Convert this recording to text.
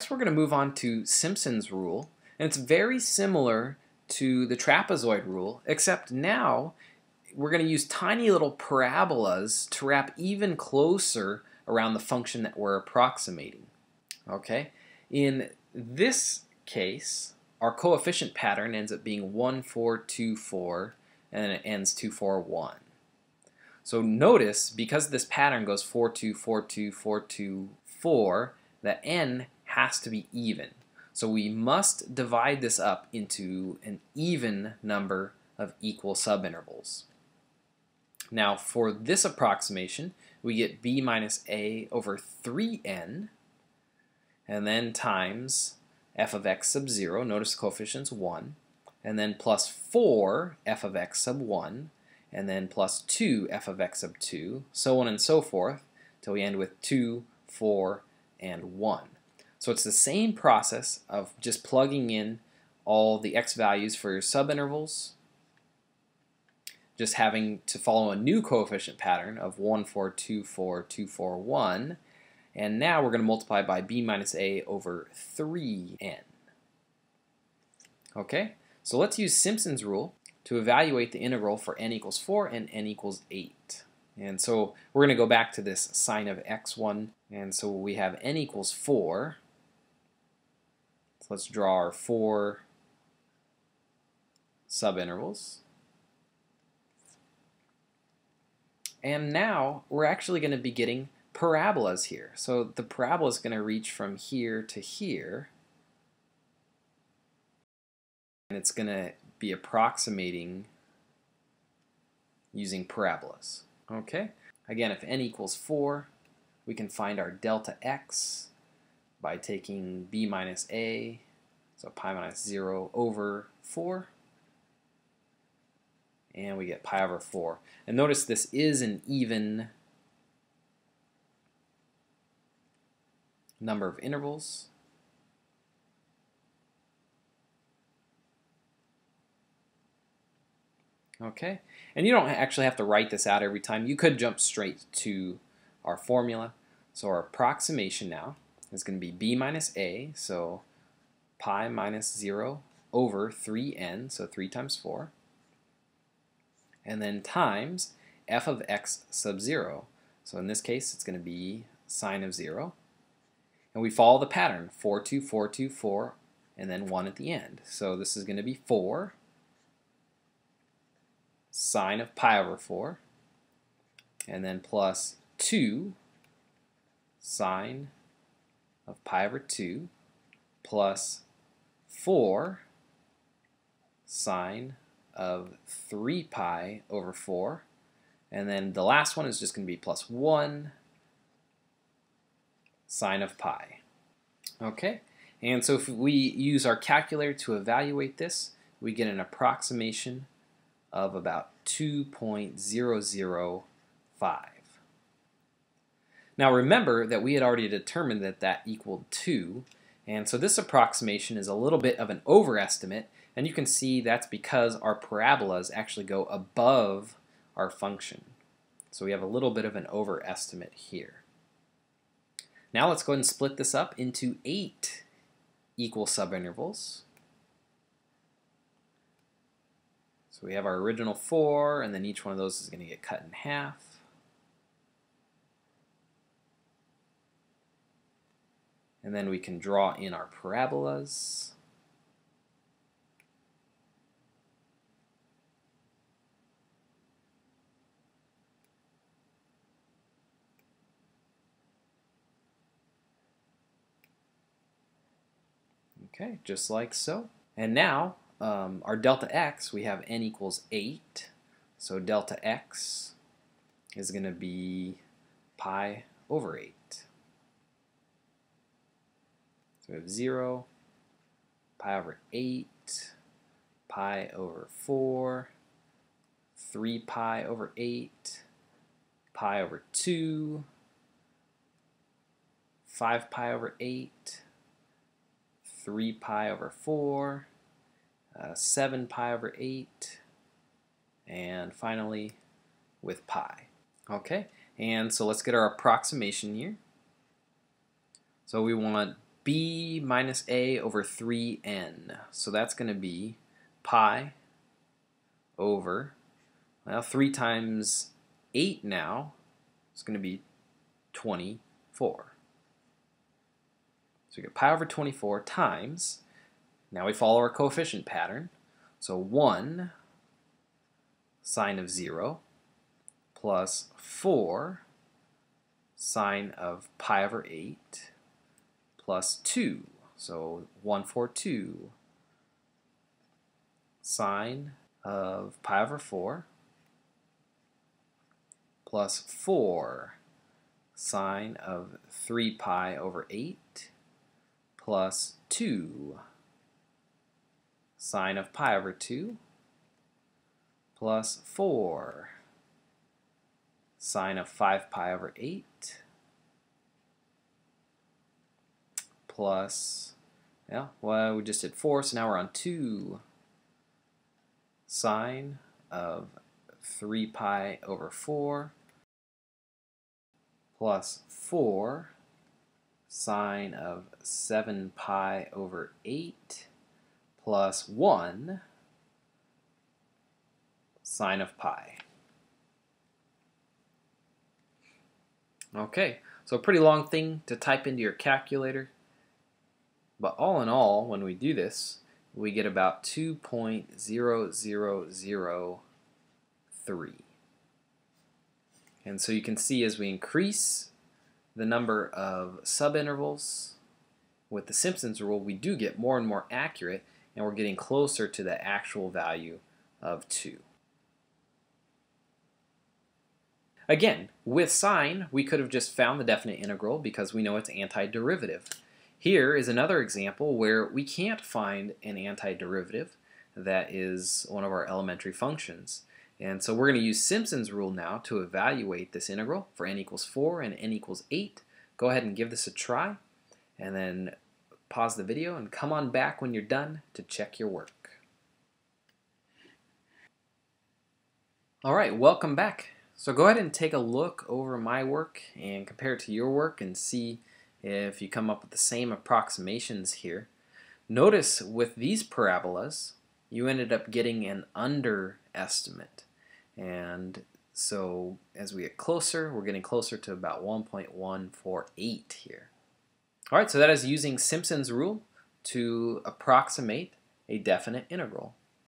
We're going to move on to Simpson's rule, and it's very similar to the trapezoid rule, except now we're going to use tiny little parabolas to wrap even closer around the function that we're approximating. Okay? In this case, our coefficient pattern ends up being 1, 4, 2, 4, and then it ends 2, 4, 1. So notice, because this pattern goes 4, 2, 4, 2, 4, 2, 4, that n has to be even. So we must divide this up into an even number of equal subintervals. Now for this approximation, we get b minus a over 3n, and then times f of x sub 0, notice the coefficient's 1, and then plus 4 f of x sub 1, and then plus 2 f of x sub 2, so on and so forth, till we end with 2, 4, and 1. So it's the same process of just plugging in all the x values for your subintervals, just having to follow a new coefficient pattern of 1, 4, 2, 4, 2, 4, 1, and now we're going to multiply by b minus a over 3n. Okay, so let's use Simpson's rule to evaluate the integral for n equals 4 and n equals 8. And so we're going to go back to this sine of x1, and so we have n equals 4. So let's draw our 4 subintervals. And now we're actually going to be getting parabolas here. So the parabola is going to reach from here to here, and it's going to be approximating using parabolas. Okay? Again, if n equals 4, we can find our delta x by taking b minus a, so pi minus 0 over 4, and we get pi over 4. And notice this is an even number of intervals. Okay, and you don't actually have to write this out every time. You could jump straight to our formula. So our approximation now is going to be b minus a, so pi minus 0 over 3n, so 3 times 4, and then times f of x sub 0. So in this case, it's going to be sine of 0. And we follow the pattern, 4, 2, 4, 2, 4, and then 1 at the end. So this is going to be 4 sine of pi over 4, and then plus 2 sine of pi over 2, plus 4 sine of 3 pi over 4, and then the last one is just going to be plus 1 sine of pi. Okay, and so if we use our calculator to evaluate this, we get an approximation of about 2.005. Now remember that we had already determined that that equaled 2, and so this approximation is a little bit of an overestimate, and you can see that's because our parabolas actually go above our function. So we have a little bit of an overestimate here. Now let's go ahead and split this up into 8 equal subintervals. So we have our original 4, and then each one of those is going to get cut in half. And then we can draw in our parabolas. Okay, just like so. And now, our delta x, we have n equals 8. So delta x is going to be pi over 8. So we have 0, pi over 8, pi over 4, 3 pi over 8, pi over 2, 5 pi over 8, 3 pi over 4, 7 pi over 8, and finally with pi. Okay, and so let's get our approximation here. So we want b minus a over 3n. So that's going to be pi over, well, 3 times 8 now is going to be 24. So we get pi over 24 times, now we follow our coefficient pattern, so 1 sine of 0 plus 4 sine of pi over 8 plus 2, so 142 sine of pi over 4 plus 4 sine of 3 pi over 8 plus 2 sine of pi over 2 plus 4 sine of 5 pi over 8 plus, well, we just did 4, so now we're on 2 sine of 3 pi over 4 plus 4 sine of 7 pi over 8 plus 1 sine of pi. Okay, so a pretty long thing to type into your calculator, but all in all, when we do this, we get about 2.0003. And so you can see as we increase the number of subintervals with the Simpson's rule, we do get more and more accurate, and we're getting closer to the actual value of 2. Again, with sine, we could have just found the definite integral because we know it's antiderivative. Here is another example where we can't find an antiderivative that is one of our elementary functions. And so we're going to use Simpson's rule now to evaluate this integral for n equals 4 and n equals 8. Go ahead and give this a try, and then pause the video and come on back when you're done to check your work. Alright, welcome back. So go ahead and take a look over my work and compare it to your work and see if you come up with the same approximations here. Notice with these parabolas, you ended up getting an underestimate. And so as we get closer, we're getting closer to about 1.148 here. Alright, so that is using Simpson's rule to approximate a definite integral.